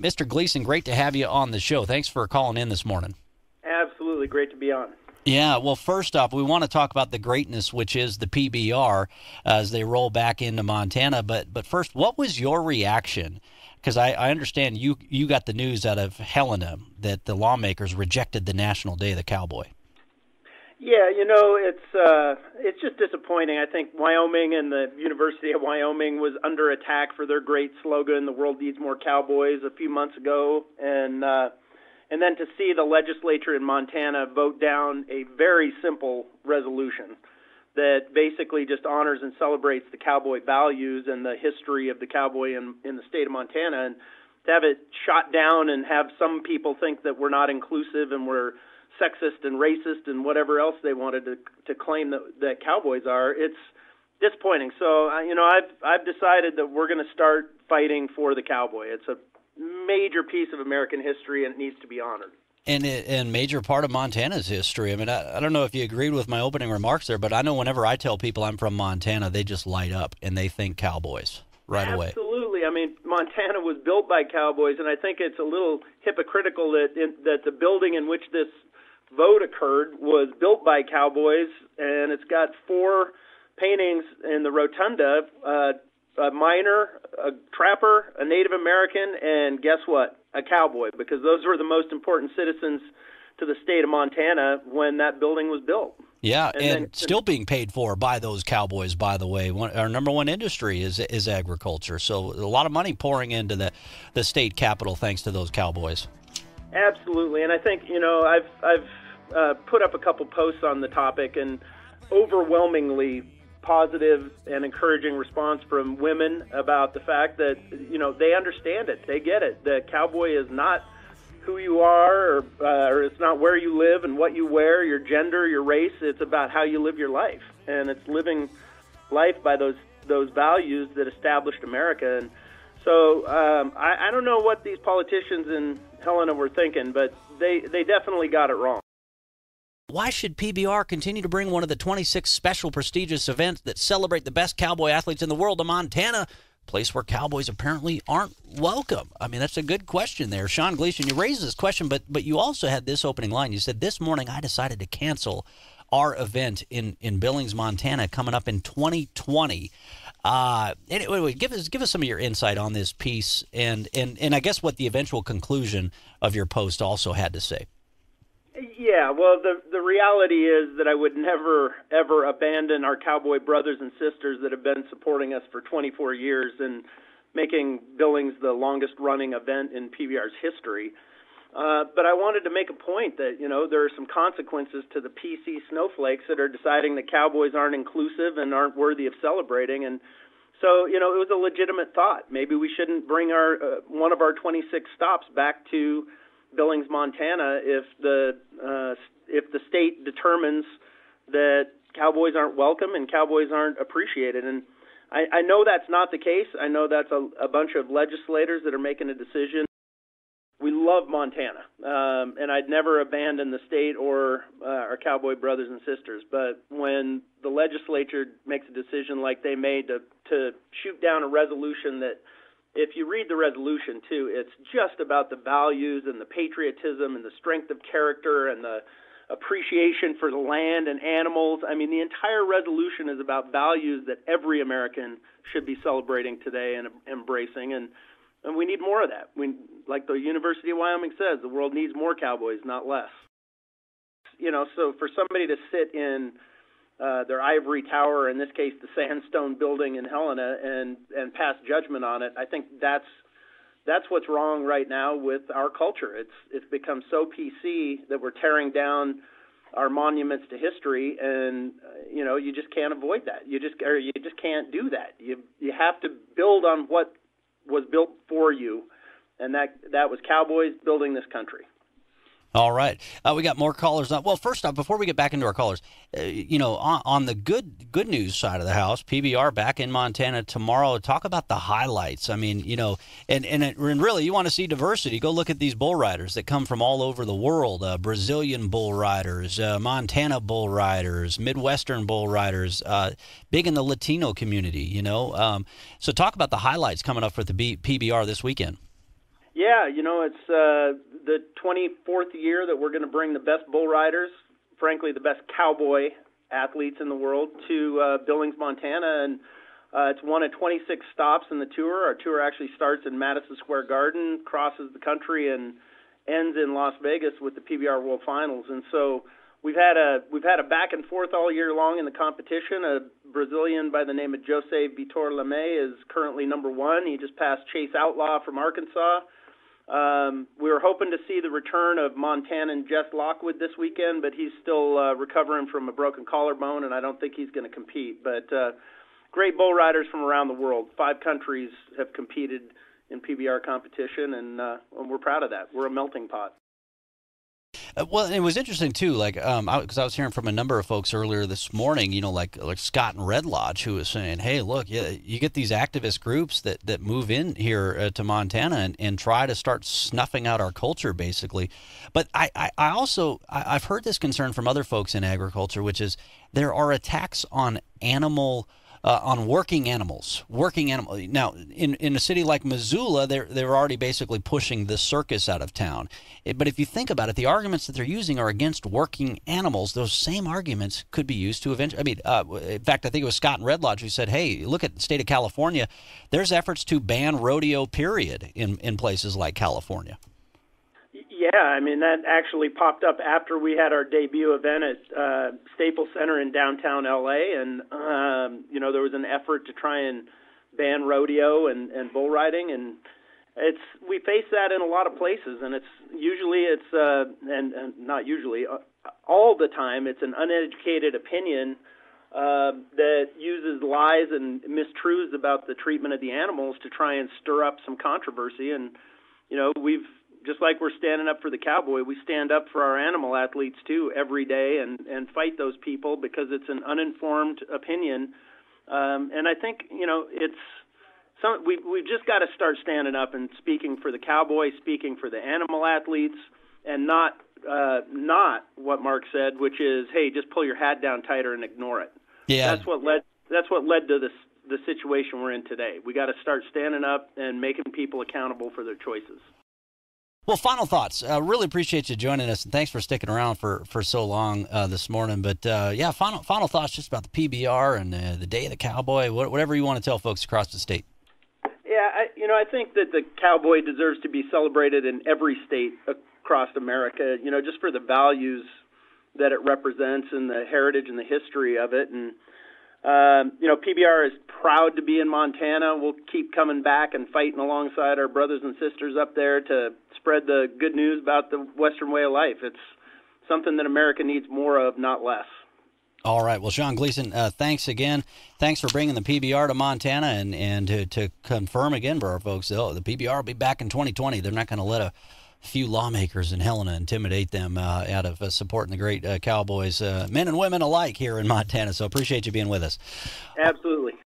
Mr. Gleason, great to have you on the show. Thanks for calling in this morning. Absolutely. Great to be on. Yeah, well, first off, we want to talk about the greatness, which is the PBR, as they roll back into Montana. But first, what was your reaction? Because I understand you got the news out of Helena that the lawmakers rejected the National Day of the Cowboy. Yeah, it's just disappointing. I think Wyoming and the University of Wyoming was under attack for their great slogan, "The world needs more cowboys," a few months ago, and then to see the legislature in Montana vote down a very simple resolution that basically just honors and celebrates the cowboy values and the history of the cowboy in the state of Montana, and to have it shot down and have some people think that we're not inclusive and we're sexist and racist and whatever else they wanted to claim that cowboys are, it's disappointing. So, I've decided that we're going to start fighting for the cowboy. It's a major piece of American history, and it needs to be honored. And major part of Montana's history. I mean, I don't know if you agreed with my opening remarks there, but I know whenever I tell people I'm from Montana, they just light up and they think cowboys right away. Absolutely. I mean, Montana was built by cowboys, and I think it's a little hypocritical that the building in which this vote occurred was built by cowboys, and it's got 4 paintings in the rotunda, a miner, a trapper, a Native American, and guess what? A cowboy, because those were the most important citizens to the state of Montana when that building was built. Yeah, and still being paid for by those cowboys, by the way. Our number one industry is agriculture, so a lot of money pouring into the state capital thanks to those cowboys. Absolutely, and I think, I've put up a couple posts on the topic, and overwhelmingly positive and encouraging response from women about the fact that, they understand it. They get it. The cowboy is not who you are, or it's not where you live and what you wear, your gender, your race. It's about how you live your life. And it's living life by those values that established America. And so I don't know what these politicians in Helena were thinking, but they definitely got it wrong. Why should PBR continue to bring one of the 26 special prestigious events that celebrate the best cowboy athletes in the world to Montana, a place where cowboys apparently aren't welcome? I mean, that's a good question there. Sean Gleason, you raised this question, but you also had this opening line. You said, "This morning I decided to cancel our event in Billings, Montana, coming up in 2020. Anyway, give us some of your insight on this piece and I guess what the eventual conclusion of your post also had to say. Yeah, well, the reality is that I would never, ever abandon our cowboy brothers and sisters that have been supporting us for 24 years and making Billings the longest-running event in PBR's history. But I wanted to make a point that, there are some consequences to the PC snowflakes that are deciding that cowboys aren't inclusive and aren't worthy of celebrating. And so, it was a legitimate thought. Maybe we shouldn't bring one of our 26 stops back to Billings, Montana, if the state determines that cowboys aren't welcome and cowboys aren't appreciated. And I know that's not the case. I know that's a bunch of legislators that are making a decision. We love Montana, and I'd never abandon the state or our cowboy brothers and sisters. But when the legislature makes a decision like they made to shoot down a resolution that, if you read the resolution, too, it's just about the values and the patriotism and the strength of character and the appreciation for the land and animals. I mean, the entire resolution is about values that every American should be celebrating today and embracing, and we need more of that. Like the University of Wyoming says, the world needs more cowboys, not less. So for somebody to sit in their ivory tower, in this case the sandstone building in Helena, and pass judgment on it, I think that's what's wrong right now with our culture. It's become so PC that we're tearing down our monuments to history, and you just can't avoid that. You just can't do that. You have to build on what was built for you, and that was cowboys building this country. All right. We got more callers. Well, first off, before we get back into our callers, on the good news side of the house, PBR back in Montana tomorrow. Talk about the highlights. I mean, and really, you want to see diversity. Go look at these bull riders that come from all over the world. Brazilian bull riders, Montana bull riders, Midwestern bull riders, big in the Latino community, So talk about the highlights coming up for the PBR this weekend. Yeah, it's the 24th year that we're going to bring the best bull riders, frankly, the best cowboy athletes in the world to Billings, Montana, and it's one of 26 stops in the tour. Our tour actually starts in Madison Square Garden, crosses the country, and ends in Las Vegas with the PBR World Finals. And so we've had a back and forth all year long in the competition. A Brazilian by the name of Jose Vitor Lemay is currently number one. He just passed Chase Outlaw from Arkansas. We were hoping to see the return of Montanan Jess Lockwood this weekend, but he's still recovering from a broken collarbone, and I don't think he's going to compete. But great bull riders from around the world. 5 countries have competed in PBR competition, and we're proud of that. We're a melting pot. Well, it was interesting too, like because I was hearing from a number of folks earlier this morning, like Scott and Red Lodge, who was saying, "Hey, look, you get these activist groups that move in here to Montana and try to start snuffing out our culture, basically." But I've heard this concern from other folks in agriculture, which is there are attacks on working animals. Now, in a city like Missoula, they're already basically pushing the circus out of town. But if you think about it, the arguments that they're using are against working animals. Those same arguments could be used to eventually. In fact, I think it was Scott and Red Lodge who said, "Hey, look at the state of California. There's efforts to ban rodeo, period, in places like California." Yeah, that actually popped up after we had our debut event at Staples Center in downtown LA, and there was an effort to try and ban rodeo and bull riding, and we face that in a lot of places, and not usually, all the time, it's an uneducated opinion that uses lies and mistruths about the treatment of the animals to try and stir up some controversy. And just like we're standing up for the cowboy, we stand up for our animal athletes too every day and fight those people because it's an uninformed opinion. And I think we've just got to start standing up and speaking for the cowboy, speaking for the animal athletes, and not what Mark said, which is, hey, just pull your hat down tighter and ignore it. Yeah, that's what led to the situation we're in today. We got to start standing up and making people accountable for their choices. Well, final thoughts. Really appreciate you joining us, and thanks for sticking around for so long this morning. But final thoughts just about the PBR and the Day of the Cowboy, whatever you want to tell folks across the state. Yeah, I think that the cowboy deserves to be celebrated in every state across America. Just for the values that it represents and the heritage and the history of it. And PBR is proud to be in Montana. We'll keep coming back and fighting alongside our brothers and sisters up there to spread the good news about the Western way of life. It's something that America needs more of, not less. All right. Well, Sean Gleason, thanks again. Thanks for bringing the PBR to Montana and to confirm again for our folks, the PBR will be back in 2020. They're not going to let a few lawmakers in Helena intimidate them out of supporting the great Cowboys, men and women alike here in Montana. So appreciate you being with us. Absolutely.